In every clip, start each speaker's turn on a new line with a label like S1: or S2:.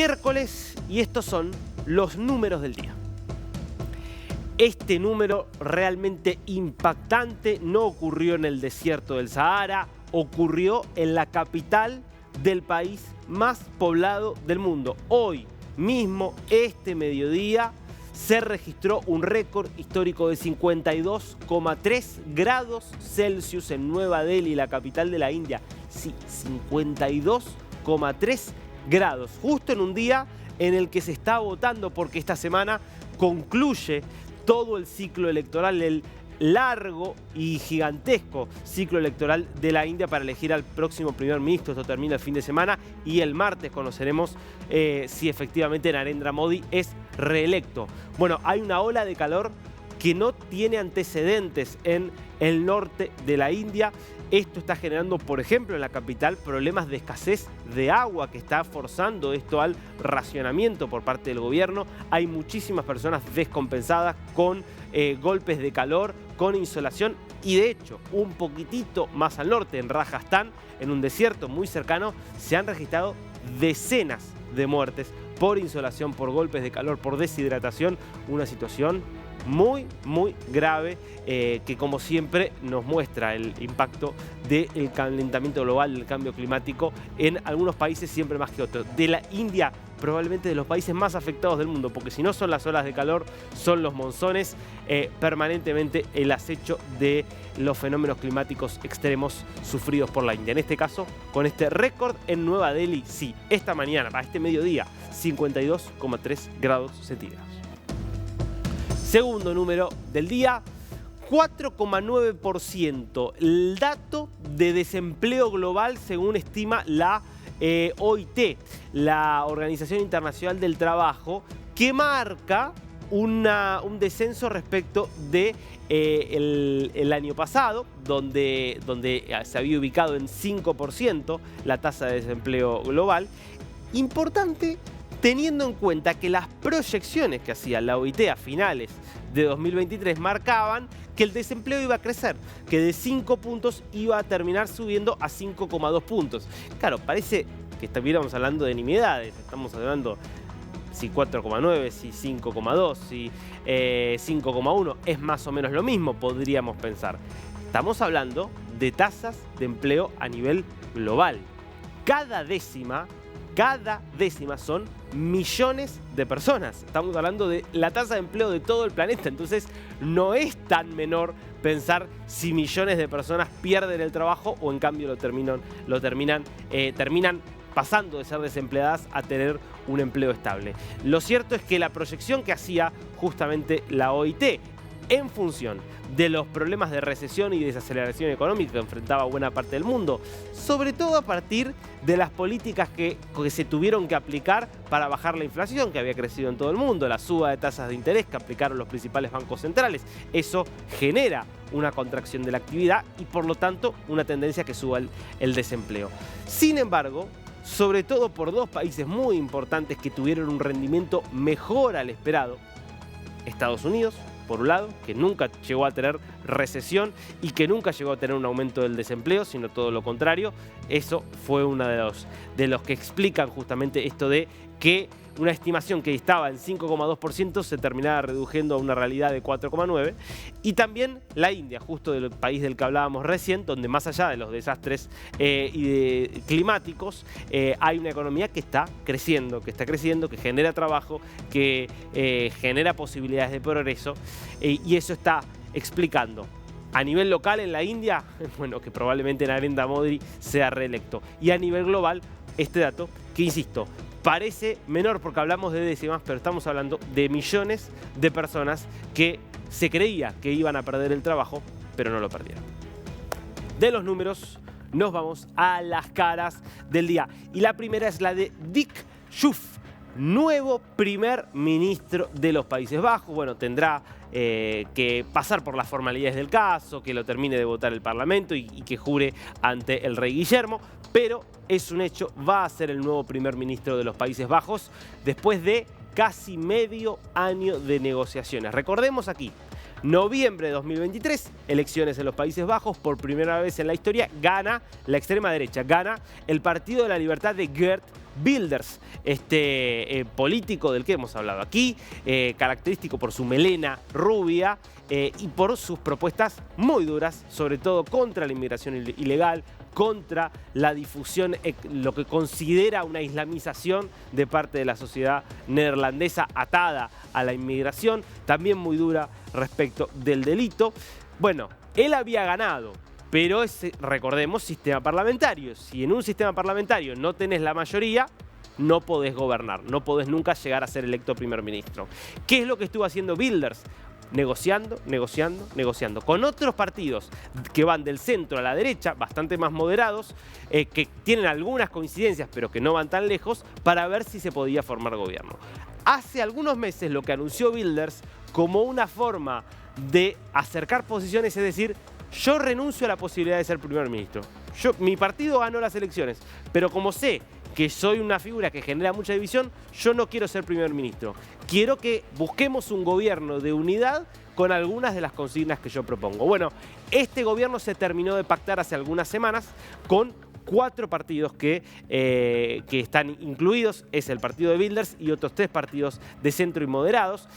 S1: miércoles y estos son los números del día. Este número realmente impactante no ocurrió en el desierto del Sahara, ocurrió en la capital del país más poblado del mundo. Hoy mismo, este mediodía, se registró un récord histórico de 52,3 grados Celsius en Nueva Delhi, la capital de la India. Sí, 52,3 grados, justo en un día en el que se está votando, porque esta semana concluye todo el ciclo electoral, el largo y gigantesco ciclo electoral de la India para elegir al próximo primer ministro. Esto termina el fin de semana y el martes conoceremos si efectivamente Narendra Modi es reelecto. Bueno, hay una ola de calor que no tiene antecedentes en el norte de la India. Esto está generando, por ejemplo, en la capital problemas de escasez de agua que está forzando esto al racionamiento por parte del gobierno. Hay muchísimas personas descompensadas con golpes de calor, con insolación y de hecho un poquitito más al norte, en Rajasthan, en un desierto muy cercano, se han registrado decenas de muertes por insolación, por golpes de calor, por deshidratación. Una situación muy grave que, como siempre, nos muestra el impacto del calentamiento global, del cambio climático en algunos países siempre más que otros. De la India, probablemente de los países más afectados del mundo, porque si no son las olas de calor, son los monzones, permanentemente el acecho de los fenómenos climáticos extremos sufridos por la India. En este caso, con este récord en Nueva Delhi, sí, esta mañana, para este mediodía, 52,3 grados centígrados. Segundo número del día, 4,9%. El dato de desempleo global según estima la OIT, la Organización Internacional del Trabajo, que marca un descenso respecto de el año pasado, donde se había ubicado en 5% la tasa de desempleo global. Importante, teniendo en cuenta que las proyecciones que hacía la OIT a finales de 2023 marcaban que el desempleo iba a crecer, que de 5 puntos iba a terminar subiendo a 5,2 puntos. Claro, parece que estuviéramos hablando de nimiedades, estamos hablando si 4,9, si 5,2, si 5,1, es más o menos lo mismo, podríamos pensar. Estamos hablando de tasas de empleo a nivel global. Cada décima son millones de personas. Estamos hablando de la tasa de empleo de todo el planeta. Entonces no es tan menor pensar si millones de personas pierden el trabajo o en cambio terminan pasando de ser desempleadas a tener un empleo estable. Lo cierto es que la proyección que hacía justamente la OIT en función de los problemas de recesión y desaceleración económica que enfrentaba buena parte del mundo, sobre todo a partir de las políticas que se tuvieron que aplicar para bajar la inflación que había crecido en todo el mundo, la suba de tasas de interés que aplicaron los principales bancos centrales. Eso genera una contracción de la actividad y por lo tanto una tendencia que suba el desempleo. Sin embargo, sobre todo por dos países muy importantes que tuvieron un rendimiento mejor al esperado, Estados Unidos, por un lado, que nunca llegó a tener recesión y que nunca llegó a tener un aumento del desempleo, sino todo lo contrario. Eso fue uno de los que explican justamente esto de que una estimación que estaba en 5,2% se terminaba reduciendo a una realidad de 4,9%. Y también la India, justo del país del que hablábamos recién, donde más allá de los desastres climáticos, hay una economía que está creciendo, que genera trabajo, que genera posibilidades de progreso, y eso está explicando a nivel local en la India, bueno, que probablemente Narendra Modi sea reelecto. Y a nivel global, este dato que, insisto, parece menor porque hablamos de décimas, pero estamos hablando de millones de personas que se creía que iban a perder el trabajo, pero no lo perdieron. De los números nos vamos a las caras del día. Y la primera es la de Dick Schoof, nuevo primer ministro de los Países Bajos. Bueno, tendrá que pasar por las formalidades del caso, que lo termine de votar el Parlamento y que jure ante el rey Guillermo, pero es un hecho, va a ser el nuevo primer ministro de los Países Bajos después de casi medio año de negociaciones. Recordemos aquí, noviembre de 2023, elecciones en los Países Bajos, por primera vez en la historia, gana la extrema derecha, gana el Partido de la Libertad de Geert Wilders, político del que hemos hablado aquí, característico por su melena rubia y por sus propuestas muy duras, sobre todo contra la inmigración ilegal, contra la difusión, lo que considera una islamización de parte de la sociedad neerlandesa atada a la inmigración, también muy dura respecto del delito. Bueno, él había ganado, pero es, recordemos, sistema parlamentario. Si en un sistema parlamentario no tenés la mayoría, no podés gobernar, no podés nunca llegar a ser electo primer ministro. ¿Qué es lo que estuvo haciendo Wilders? Negociando con otros partidos que van del centro a la derecha, bastante más moderados, que tienen algunas coincidencias pero que no van tan lejos, para ver si se podía formar gobierno. Hace algunos meses lo que anunció Wilders como una forma de acercar posiciones, es decir, yo renuncio a la posibilidad de ser primer ministro. Mi partido ganó las elecciones, pero como sé que soy una figura que genera mucha división, yo no quiero ser primer ministro. Quiero que busquemos un gobierno de unidad con algunas de las consignas que yo propongo. Bueno, este gobierno se terminó de pactar hace algunas semanas con 4 partidos que están incluidos. Es el partido de Wilders y otros 3 partidos de centro y moderados,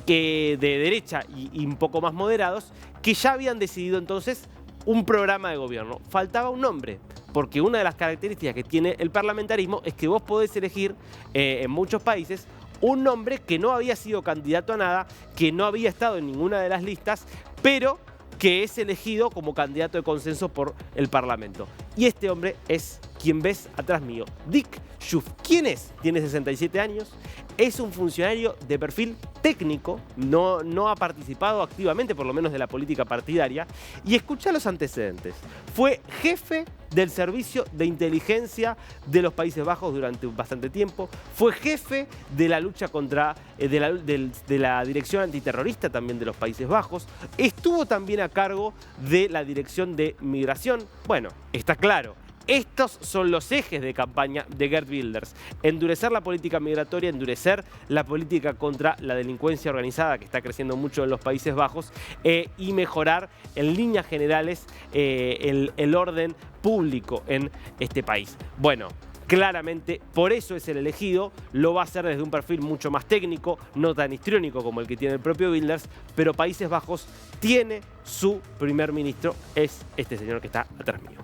S1: de derecha y un poco más moderados, que ya habían decidido entonces un programa de gobierno. Faltaba un nombre, porque una de las características que tiene el parlamentarismo es que vos podés elegir en muchos países un nombre que no había sido candidato a nada, que no había estado en ninguna de las listas, pero que es elegido como candidato de consenso por el Parlamento. Y este hombre es quien ves atrás mío, Dick Schoof. ¿Quién es? Tiene 67 años, es un funcionario de perfil técnico, no ha participado activamente, por lo menos de la política partidaria, y escucha los antecedentes. Fue jefe del servicio de inteligencia de los Países Bajos durante bastante tiempo, fue jefe de la lucha contra, de la dirección antiterrorista también de los Países Bajos, estuvo también a cargo de la dirección de migración. Bueno, está claro. Estos son los ejes de campaña de Geert Wilders: endurecer la política migratoria, endurecer la política contra la delincuencia organizada, que está creciendo mucho en los Países Bajos, y mejorar en líneas generales el orden público en este país. Bueno, claramente por eso es el elegido, lo va a hacer desde un perfil mucho más técnico, no tan histriónico como el que tiene el propio Wilders, pero Países Bajos tiene su primer ministro, es este señor que está atrás mío.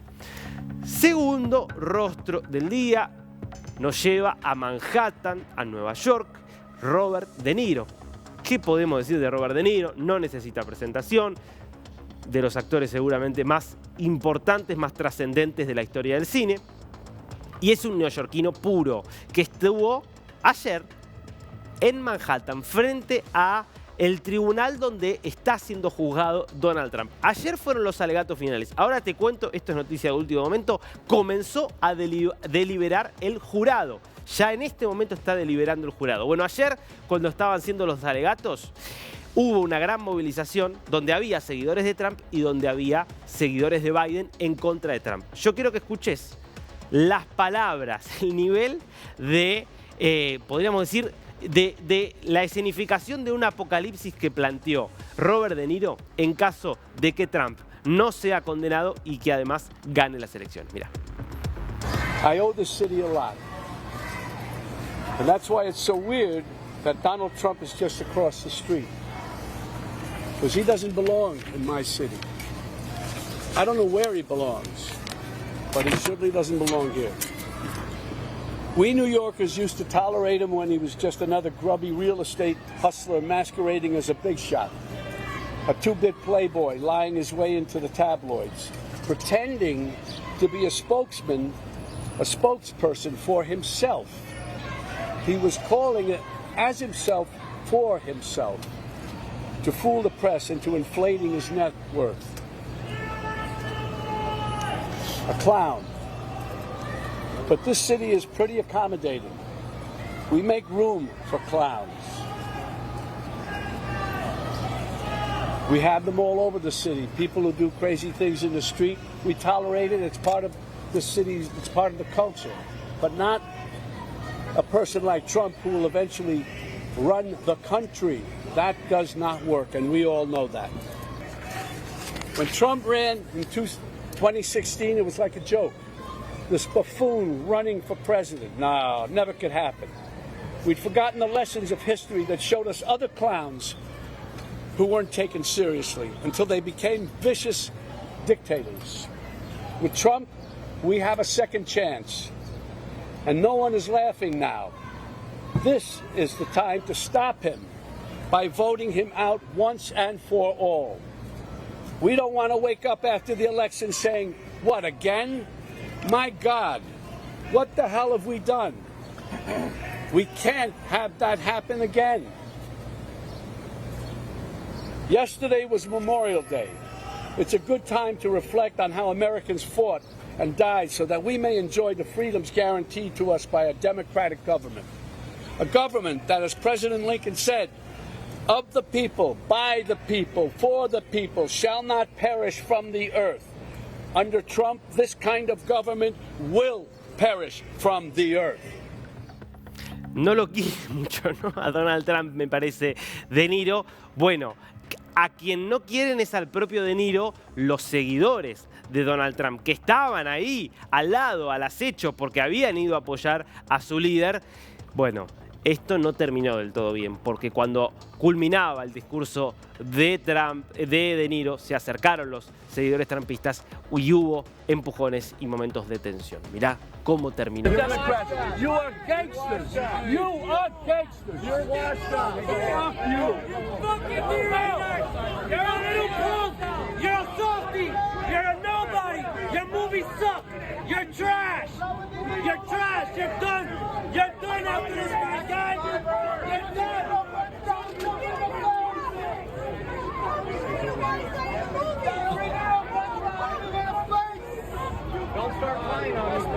S1: Segundo rostro del día nos lleva a Manhattan, a Nueva York, Robert De Niro. ¿Qué podemos decir de Robert De Niro? No necesita presentación, de los actores seguramente más importantes, más trascendentes de la historia del cine. Y es un neoyorquino puro, que estuvo ayer en Manhattan frente a el tribunal donde está siendo juzgado Donald Trump. Ayer fueron los alegatos finales. Ahora te cuento, esto es noticia de último momento, comenzó a deliberar el jurado. Ya en este momento está deliberando el jurado. Bueno, ayer cuando estaban siendo los alegatos, hubo una gran movilización donde había seguidores de Trump y donde había seguidores de Biden en contra de Trump. Yo quiero que escuches las palabras, el nivel de, podríamos decir, de la escenificación de un apocalipsis que planteó Robert De Niro en caso de que Trump no sea condenado y que además gane las elecciones. Mira.
S2: I owe this city a lot. And that's why it's so weird that Donald Trump is just across the street. Because he doesn't belong in my city. I don't know where he belongs, but he certainly doesn't belong here. We New Yorkers used to tolerate him when he was just another grubby real estate hustler masquerading as a big shot. A two-bit playboy lying his way into the tabloids, pretending to be a spokesperson for himself. He was calling it as himself for himself, to fool the press into inflating his net worth. A clown. But this city is pretty accommodating. We make room for clowns. We have them all over the city. People who do crazy things in the street, we tolerate it. It's part of the city, it's part of the culture. But not a person like Trump who will eventually run the country. That does not work, and we all know that. When Trump ran in 2016, it was like a joke. this buffoon running for president. No, never could happen. We'd forgotten the lessons of history that showed us other clowns who weren't taken seriously until they became vicious dictators. With Trump, we have a second chance, and no one is laughing now. This is the time to stop him by voting him out once and for all. We don't want to wake up after the election saying, what, again? My God, what the hell have we done? We can't have that happen again. Yesterday was Memorial Day. It's a good time to reflect on how Americans fought and died so that we may enjoy the freedoms guaranteed to us by a democratic government. A government that, as President Lincoln said, of the people, by the people, for the people, shall not perish from the earth. Under Trump, this kind of government will perish from the earth.
S1: No lo quiere mucho, ¿no? A Donald Trump, me parece, De Niro. Bueno, a quien no quieren es al propio De Niro los seguidores de Donald Trump, que estaban ahí, al lado, al acecho, porque habían ido a apoyar a su líder. Bueno, esto no terminó del todo bien, porque cuando culminaba el discurso de De Niro, se acercaron los seguidores trumpistas y hubo empujones y momentos de tensión. Mirá cómo terminó.
S2: Democrats, you are gangsters. You are gangsters. You're washed up. Fuck you.
S3: You're a little punk. You're a softie. You're a nobody. Your movies suck. You're trash. You're trash. You're